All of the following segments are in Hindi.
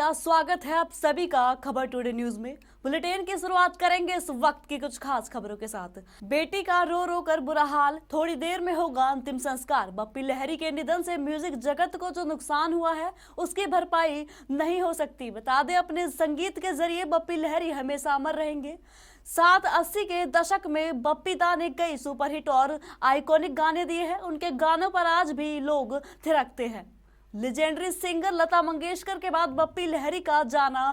शुक्रिया। स्वागत है आप सभी का खबर टुडे न्यूज में। बुलेटिन की शुरुआत करेंगे इस वक्त की कुछ खास खबरों के साथ। बेटी का रो रो कर बुरा हाल, थोड़ी देर में होगा अंतिम संस्कार। बप्पी लहरी के निधन से म्यूजिक जगत को जो नुकसान हुआ है उसकी भरपाई नहीं हो सकती। बता दें, अपने संगीत के जरिए बप्पी लहरी हमेशा अमर रहेंगे। 7-80 के दशक में बप्पी दा ने कई सुपरहिट और आइकॉनिक गाने दिए हैं। उनके गानों पर आज भी लोग थिरकते हैं। लेजेंडरी सिंगर लता मंगेशकर के बाद बप्पी लहरी का जाना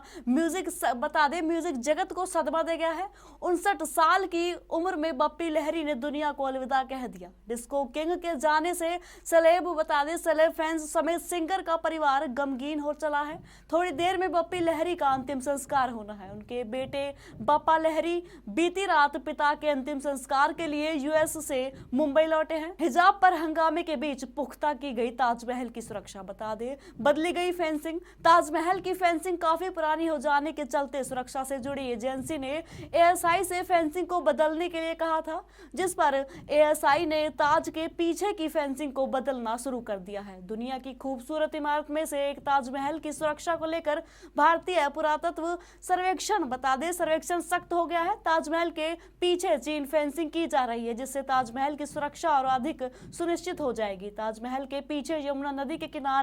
बता दें म्यूजिक जगत को सदमा दे गया है। 59 साल की उम्र में बप्पी लहरी ने दुनिया को अलविदा कह दिया। डिस्को किंग के जाने से सेलेब फैंस समेत सिंगर का परिवार गमगीन हो चला है। थोड़ी देर में बप्पी लहरी का अंतिम संस्कार होना है। उनके बेटे बप्पा लहरी बीती रात पिता के अंतिम संस्कार के लिए यूएस से मुंबई लौटे हैं। हिजाब पर हंगामे के बीच पुख्ता की गई ताजमहल की सुरक्षा। बता दे, बदली गई फेंसिंग। ताजमहल की फेंसिंग काफी पुरानी हो जाने के चलते सुरक्षा से जुड़ी एजेंसी ने एएसआई से फेंसिंग को बदलने के लिए कहा था, जिस पर एएसआई ने ताज के पीछे की फेंसिंग को बदलना शुरू कर दिया है। दुनिया की खूबसूरत इमारत में से एक ताजमहल की सुरक्षा को लेकर भारतीय पुरातत्व सर्वेक्षण सख्त हो गया है। ताजमहल के पीछे चीन फेंसिंग की जा रही है, जिससे ताजमहल की सुरक्षा और अधिक सुनिश्चित हो जाएगी। ताजमहल के पीछे यमुना नदी के किनारे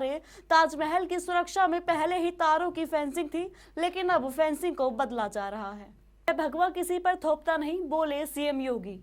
ताजमहल की सुरक्षा में पहले ही तारों की फेंसिंग थी, लेकिन अब फेंसिंग को बदला जा रहा है। भगवा किसी पर थोपता नहीं, बोले सीएम योगी।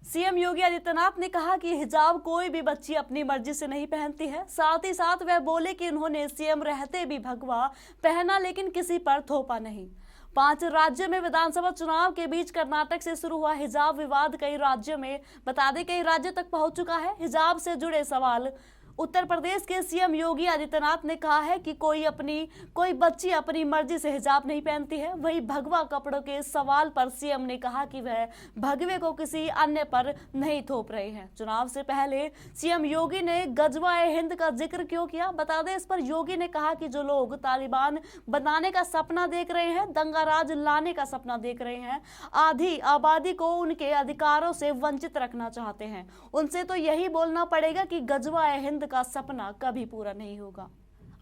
सीएम योगी आदित्यनाथ ने कहा कि हिजाब कोई भी बच्ची अपनी मर्जी से नहीं पहनती है। साथ ही साथ वह बोले कि उन्होंने सीएम रहते भी भगवा पहना, लेकिन किसी पर थोपा नहीं। 5 राज्यों में विधानसभा चुनाव के बीच कर्नाटक से शुरू हुआ हिजाब विवाद कई राज्यों तक पहुंच चुका है। हिजाब से जुड़े सवाल। उत्तर प्रदेश के सीएम योगी आदित्यनाथ ने कहा है कि कोई बच्ची अपनी मर्जी से हिजाब नहीं पहनती है। वहीं भगवा कपड़ों के सवाल पर सीएम ने कहा कि वह भगवे को किसी अन्य पर नहीं थोप रहे हैं। चुनाव से पहले सीएम योगी ने गजवा-ए-हिंद का जिक्र क्यों किया? बता दें, इस पर योगी ने कहा कि जो लोग तालिबान बनाने का सपना देख रहे हैं, दंगा राज लाने का सपना देख रहे हैं, आधी आबादी को उनके अधिकारों से वंचित रखना चाहते हैं, उनसे तो यही बोलना पड़ेगा कि गजवा-ए-हिंद का सपना कभी पूरा नहीं होगा।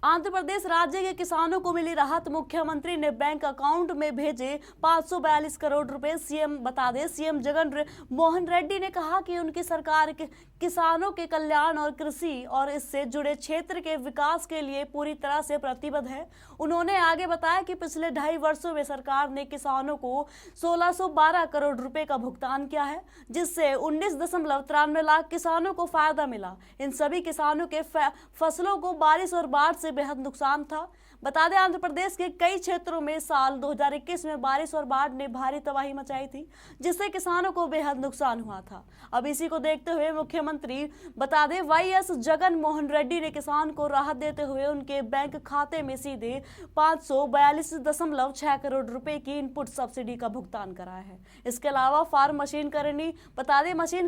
आंध्र प्रदेश राज्य के किसानों को मिली राहत। मुख्यमंत्री ने बैंक अकाउंट में भेजे 542 करोड़ रुपए। सीएम जगन मोहन रेड्डी ने कहा कि उनकी सरकार किसानों के कल्याण और कृषि और इससे जुड़े क्षेत्र के विकास के लिए पूरी तरह से प्रतिबद्ध है। उन्होंने आगे बताया कि पिछले 2.5 वर्षों में सरकार ने किसानों को 1612 करोड़ रुपए का भुगतान किया है, जिससे 19.93 लाख किसानों को फायदा मिला। इन सभी किसानों के फसलों को बारिश और बाढ़ से बेहद नुकसान था। बता दें, आंध्र प्रदेश के कई क्षेत्रों में साल 2021 में बारिश और बाढ़ ने भारी तबाही मचाई थी, जिससे किसानों को बेहद नुकसान हुआ था। अब इसी को देखते हुए मुख्यमंत्री बता दें वाईएस जगन मोहन रेड्डी ने किसान को राहत देते हुए उनके बैंक खाते में सीधे 542.6 करोड़ रुपए की इनपुट सब्सिडी का भुगतान कराया है। इसके अलावा फार्म मशीन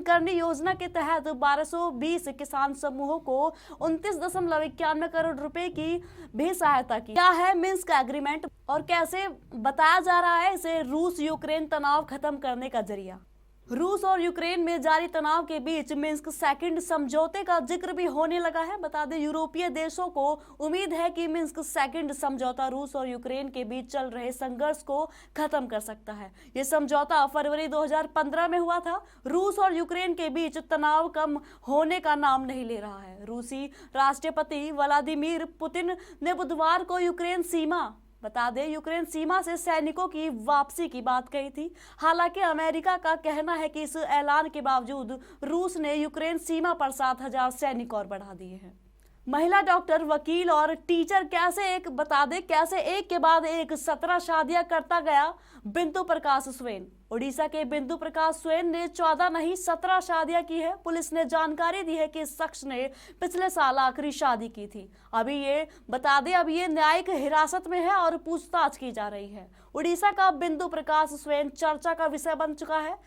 करनी योजना के तहत 1220 किसान समूहों को 29.91 करोड़ रुपए की भी सहायता की। क्या है मिन्स्क एग्रीमेंट और कैसे बताया जा रहा है इसे रूस यूक्रेन तनाव खत्म करने का जरिया? रूस और यूक्रेन में जारी तनाव के बीच मिन्स्क सेकंड समझौते का जिक्र भी होने लगा है। बता दें, यूरोपीय देशों को उम्मीद है कि मिन्स्क सेकंड समझौता रूस और यूक्रेन के बीच चल रहे संघर्ष को खत्म कर सकता है। यह समझौता फरवरी 2015 में हुआ था। रूस और यूक्रेन के बीच तनाव कम होने का नाम नहीं ले रहा है। रूसी राष्ट्रपति व्लादिमीर पुतिन ने बुधवार को यूक्रेन सीमा से सैनिकों की वापसी की बात कही थी। हालांकि अमेरिका का कहना है कि इस ऐलान के बावजूद रूस ने यूक्रेन सीमा पर 7,000 सैनिक और बढ़ा दिए हैं। महिला डॉक्टर, वकील और टीचर कैसे एक के बाद एक 17 शादियां करता गया बिंदु प्रकाश स्वेन। ओडिशा के बिंदु प्रकाश स्वेन ने 14 नहीं 17 शादियां की है। पुलिस ने जानकारी दी है कि इस शख्स ने पिछले साल आखिरी शादी की थी। अब ये न्यायिक हिरासत में है और पूछताछ की जा रही है। ओडिशा का बिंदु प्रकाश स्वेन चर्चा का विषय बन चुका है।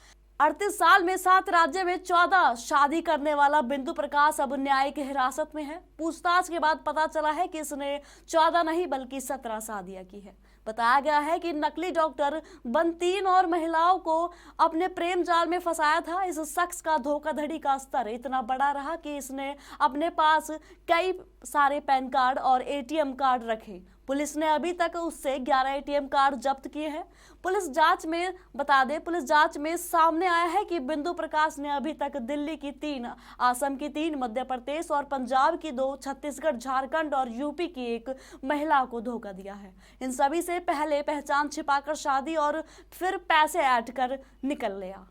38 साल में 7 राज्य में 14 शादी करने वाला बिंदु प्रकाश अब न्यायिक हिरासत में है। पूछताछ के बाद पता चला है कि इसने 14 नहीं बल्कि 17 शादियां की है। बताया गया है कि नकली डॉक्टर बन 3 और महिलाओं को अपने प्रेम जाल में फंसाया था। इस शख्स का धोखाधड़ी का स्तर इतना बड़ा रहा कि इसने अपने पास कई सारे पैन कार्ड और एटीएम कार्ड रखे। पुलिस ने अभी तक उससे 11 एटीएम कार्ड जब्त किए हैं। पुलिस जांच में सामने आया है कि बिंदु प्रकाश ने अभी तक दिल्ली की 3, असम की 3, मध्य प्रदेश और पंजाब की 2, छत्तीसगढ़, झारखंड और यूपी की 1 महिला को धोखा दिया है। इन सभी से पहले पहचान छिपाकर शादी और फिर पैसे ऐड कर निकल लिया।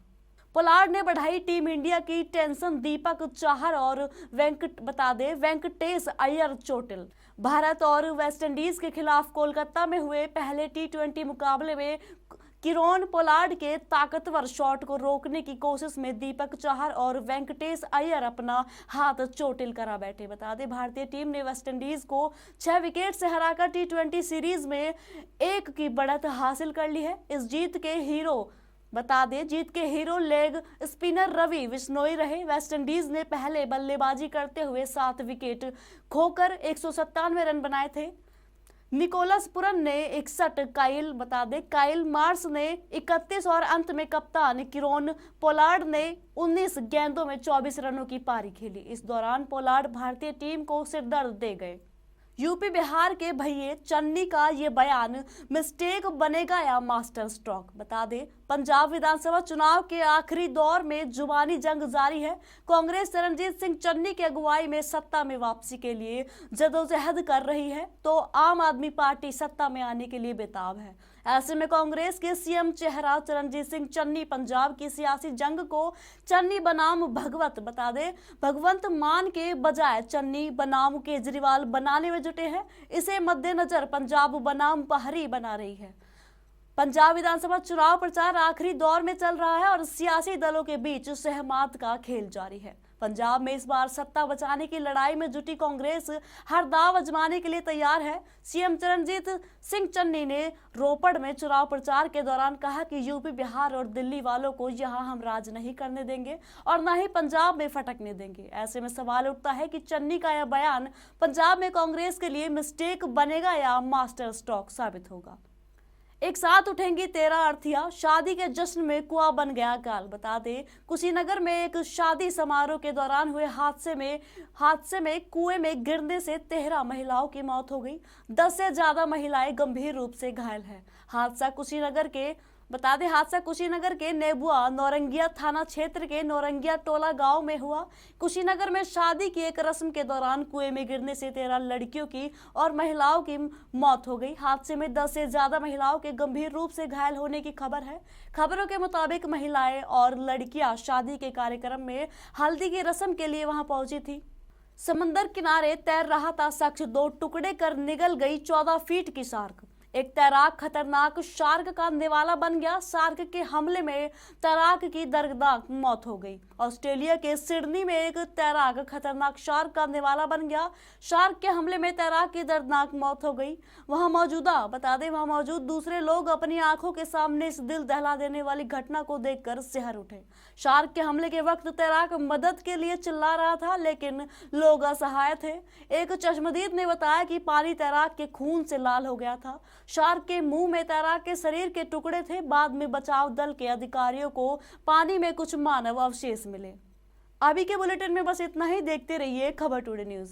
पोलार्ड ने बढ़ाई टीम इंडिया की टेंशन, दीपक चाहर और वेंकटेश अय्यर चोटिल। भारत और वेस्टइंडीज के खिलाफ कोलकाता में हुए पहले T20 मुकाबले में किरोन पोलार्ड के ताकतवर शॉट को रोकने की कोशिश में दीपक चाहर और वेंकटेश अय्यर अपना हाथ चोटिल करा बैठे। बता दें, भारतीय टीम ने वेस्टइंडीज को 6 विकेट से हराकर T20 सीरीज में 1 की बढ़त हासिल कर ली है। इस जीत के hero leg spinner Ravi Bishnoi रहे। वेस्टइंडीज ने पहले बल्लेबाजी करते हुए 7 विकेट खोकर 197 रन बनाए थे। निकोलस पुरन ने 61, काइल मार्स ने 31 और अंत में कप्तान किरोन पोलार्ड ने 19 गेंदों में 24 रनों की पारी खेली। इस दौरान पोलार्ड भारतीय टीम को सिरदर्द दे गए। यूपी बिहार के भैये चन्नी का ये बयान मिस्टेक बनेगा या मास्टर स्ट्रोक। बता दें, पंजाब विधानसभा चुनाव के आखिरी दौर में जुबानी जंग जारी है। कांग्रेस चरणजीत सिंह चन्नी की अगुवाई में सत्ता में वापसी के लिए जदोजहद कर रही है, तो आम आदमी पार्टी सत्ता में आने के लिए बेताब है। ऐसे में कांग्रेस के सीएम चेहरा चरणजीत सिंह चन्नी पंजाब की सियासी जंग को चन्नी बनाम भगवंत मान के बजाय चन्नी बनाम केजरीवाल बनाने में जुटे हैं। इसे मद्देनजर पंजाब बनाम पहरी बना रही है। पंजाब विधानसभा चुनाव प्रचार आखिरी दौर में चल रहा है और सियासी दलों के बीच सहमत का खेल जारी है। पंजाब में इस बार सत्ता बचाने की लड़ाई में जुटी कांग्रेस हर दांव आजमाने के लिए तैयार है। सीएम चरणजीत सिंह चन्नी ने रोपड़ में चुनाव प्रचार के दौरान कहा कि यूपी, बिहार और दिल्ली वालों को यहां हम राज नहीं करने देंगे और न ही पंजाब में फटकने देंगे। ऐसे में सवाल उठता है कि चन्नी का यह बयान पंजाब में कांग्रेस के लिए मिस्टेक बनेगा या मास्टर स्ट्रोक साबित होगा। एक साथ उठेंगी 13 अर्थियां, शादी के जश्न में कुआं बन गया काल। बता दें, कुशीनगर में एक शादी समारोह के दौरान हुए हादसे में कुएं में गिरने से 13 महिलाओं की मौत हो गई। 10 से ज्यादा महिलाएं गंभीर रूप से घायल हैं। हादसा कुशीनगर के नेबुआ नौरंगिया थाना क्षेत्र के नौरंगिया टोला गांव में हुआ। कुशीनगर में शादी की एक रस्म के दौरान कुएं में गिरने से 13 लड़कियों की और महिलाओं की मौत हो गई। हादसे में 10 से ज्यादा महिलाओं के गंभीर रूप से घायल होने की खबर है। खबरों के मुताबिक महिलाएं और लड़कियां शादी के कार्यक्रम में हल्दी की रस्म के लिए वहां पहुंची थी। समंदर किनारे तैर रहा था शख्स, 2 टुकड़े कर निगल गई 14 फीट की शार्क। एक तैराक खतरनाक शार्क का निवाला बन गया। शार्क के हमले में तैराक की दर्दनाक मौत हो गई। ऑस्ट्रेलिया के सिडनी में एक तैराक खतरनाक शार्क का निवाला बन गया। शार्क के हमले में तैराक की दर्दनाक मौत हो गई। वहां मौजूद दूसरे लोग अपनी आंखों के सामने इस दिल दहला देने वाली घटना को देखकर सिहर उठे। शार्क के हमले के वक्त तैराक मदद के लिए चिल्ला रहा था, लेकिन लोग असहाय थे। एक चश्मदीद ने बताया कि पानी तैराक के खून से लाल हो गया था। शार्क के मुंह में तैराक के शरीर के टुकड़े थे। बाद में बचाव दल के अधिकारियों को पानी में कुछ मानव अवशेष मिले। अभी के बुलेटिन में बस इतना ही। देखते रहिए खबर टुडे न्यूज।